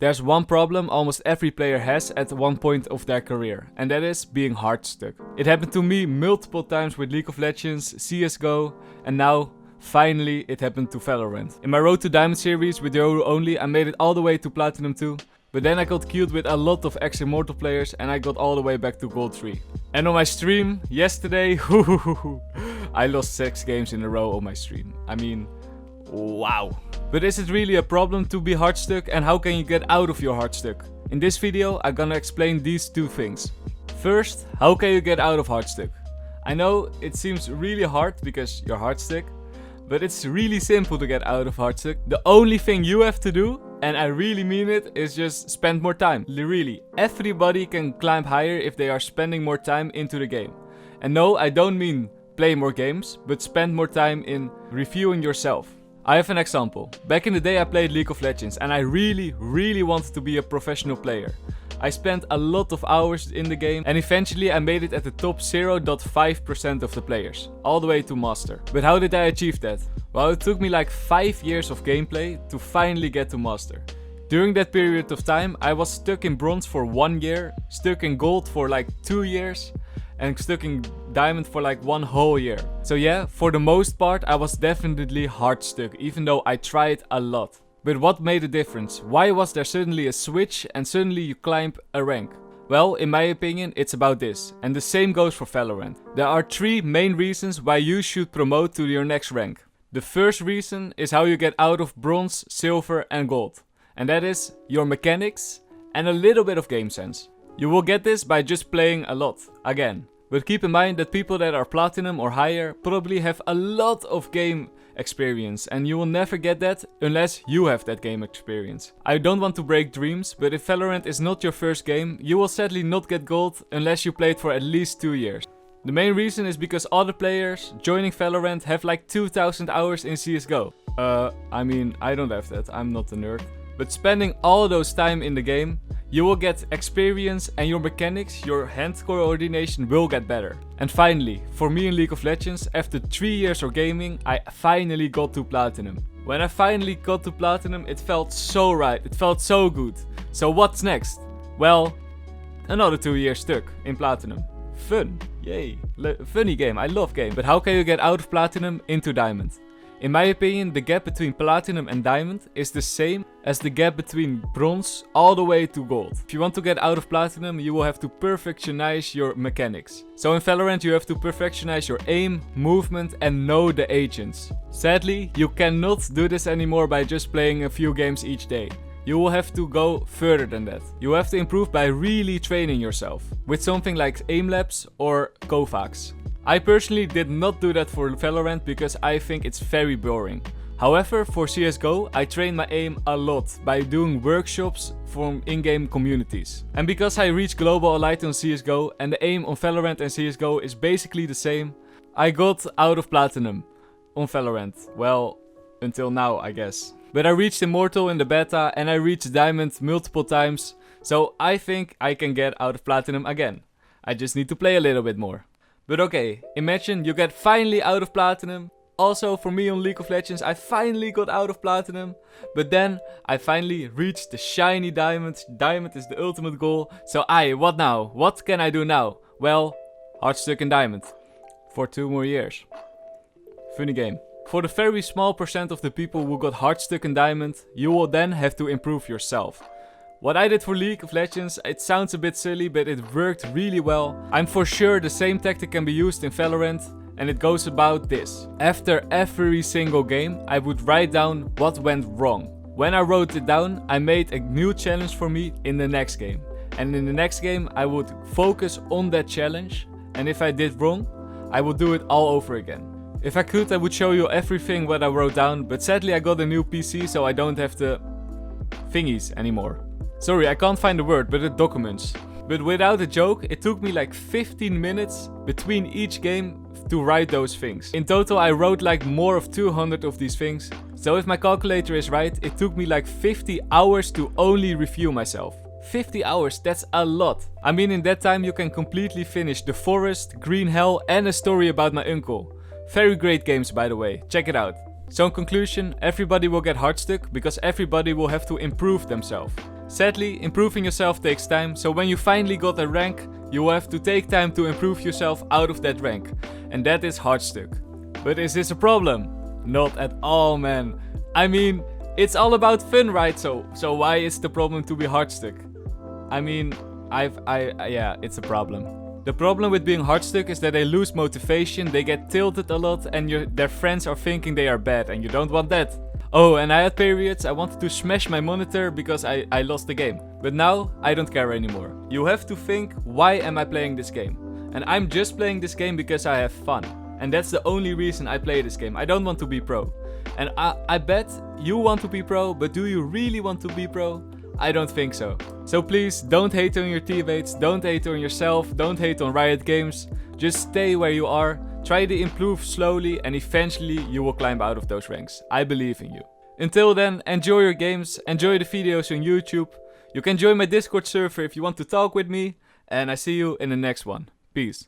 There's one problem almost every player has at one point of their career, and that is being hard stuck. It happened to me multiple times with League of Legends, CSGO, and now, finally, it happened to Valorant. In my Road to Diamond series with Yoru only, I made it all the way to Platinum 2, but then I got queued with a lot of ex-Immortal players and I got all the way back to Gold 3. And on my stream, yesterday, I lost 6 games in a row on my stream. I mean, wow. But is it really a problem to be hard stuck, and how can you get out of your hard stuck? In this video, I'm gonna explain these two things. First, how can you get out of hard stuck? I know it seems really hard because you're hard stuck, but it's really simple to get out of hard stuck. The only thing you have to do, and I really mean it, is just spend more time. Really, everybody can climb higher if they are spending more time into the game. And no, I don't mean play more games, but spend more time in reviewing yourself. I have an example. Back in the day I played League of Legends and I really wanted to be a professional player. I spent a lot of hours in the game and eventually I made it at the top 0.5% of the players, all the way to Master. But how did I achieve that? Well, it took me like 5 years of gameplay to finally get to Master. During that period of time I was stuck in Bronze for 1 year, stuck in Gold for like 2 years, and stuck in Diamond for like 1 whole year. So yeah, for the most part I was definitely hard stuck, even though I tried a lot. But what made a difference? Why was there suddenly a switch and suddenly you climb a rank? Well, in my opinion, it's about this. And the same goes for Valorant. There are 3 main reasons why you should promote to your next rank. The first reason is how you get out of Bronze, Silver and Gold. And that is your mechanics and a little bit of game sense. You will get this by just playing a lot, again. But keep in mind that people that are Platinum or higher probably have a lot of game experience, and you will never get that unless you have that game experience. I don't want to break dreams, but if Valorant is not your first game, you will sadly not get gold unless you played for at least 2 years. The main reason is because other players joining Valorant have like 2000 hours in CSGO. I mean, I don't have that, I'm not a nerd. But spending all those time in the game, you will get experience and your mechanics, your hand coordination will get better. And finally, for me in League of Legends, after 3 years of gaming, I finally got to Platinum. When I finally got to Platinum, it felt so right, it felt so good. So what's next? Well, another 2 years stuck in Platinum. Fun, yay, funny game, I love game. But how can you get out of Platinum into Diamond? In my opinion, the gap between Platinum and Diamond is the same as the gap between Bronze all the way to Gold. If you want to get out of Platinum, you will have to perfectionize your mechanics. So in Valorant you have to perfectionize your aim, movement and know the agents. Sadly, you cannot do this anymore by just playing a few games each day. You will have to go further than that. You have to improve by really training yourself with something like aim labs or Kovacs. I personally did not do that for Valorant because I think it's very boring. However, for CSGO, I train my aim a lot by doing workshops from in-game communities. And because I reached Global Elite on CSGO and the aim on Valorant and CSGO is basically the same, I got out of Platinum on Valorant. Well, until now, I guess. But I reached Immortal in the beta and I reached Diamond multiple times, so I think I can get out of Platinum again. I just need to play a little bit more. But okay, imagine you get finally out of Platinum. Also for me on League of Legends, I finally got out of Platinum. But then I finally reached the shiny Diamond. Diamond is the ultimate goal. So what now? What can I do now? Well, hard stuck in Diamond. For 2 more years. Funny game. For the very small percent of the people who got hard stuck in Diamond, you will then have to improve yourself. What I did for League of Legends, it sounds a bit silly, but it worked really well. I'm for sure the same tactic can be used in Valorant, and it goes about this. After every single game, I would write down what went wrong. When I wrote it down, I made a new challenge for me in the next game. And in the next game, I would focus on that challenge, and if I did wrong, I would do it all over again. If I could, I would show you everything what I wrote down, but sadly I got a new PC, so I don't have the thingies anymore. Sorry, I can't find the word, but the documents. But without a joke, it took me like 15 minutes between each game to write those things. In total, I wrote like more of 200 of these things. So if my calculator is right, it took me like 50 hours to only review myself. 50 hours, that's a lot. I mean, in that time you can completely finish The Forest, Green Hell and a story about my uncle. Very great games, by the way, check it out. So in conclusion, everybody will get HARDSTUCK because everybody will have to improve themselves. Sadly, improving yourself takes time, so when you finally got a rank, you will have to take time to improve yourself out of that rank. And that is HARDSTUCK. But is this a problem? Not at all, man. I mean, it's all about fun, right? So why is the problem to be HARDSTUCK? I mean, yeah, it's a problem. The problem with being HARDSTUCK is that they lose motivation, they get tilted a lot, and their friends are thinking they are bad, and you don't want that. Oh, and I had periods I wanted to smash my monitor because I lost the game. But now, I don't care anymore. You have to think, why am I playing this game? And I'm just playing this game because I have fun. And that's the only reason I play this game. I don't want to be pro. And I bet you want to be pro, but do you really want to be pro? I don't think so. So please, don't hate on your teammates, don't hate on yourself, don't hate on Riot Games. Just stay where you are, try to improve slowly, and eventually you will climb out of those ranks. I believe in you. Until then, enjoy your games, enjoy the videos on YouTube. You can join my Discord server if you want to talk with me, and I see you in the next one. Peace.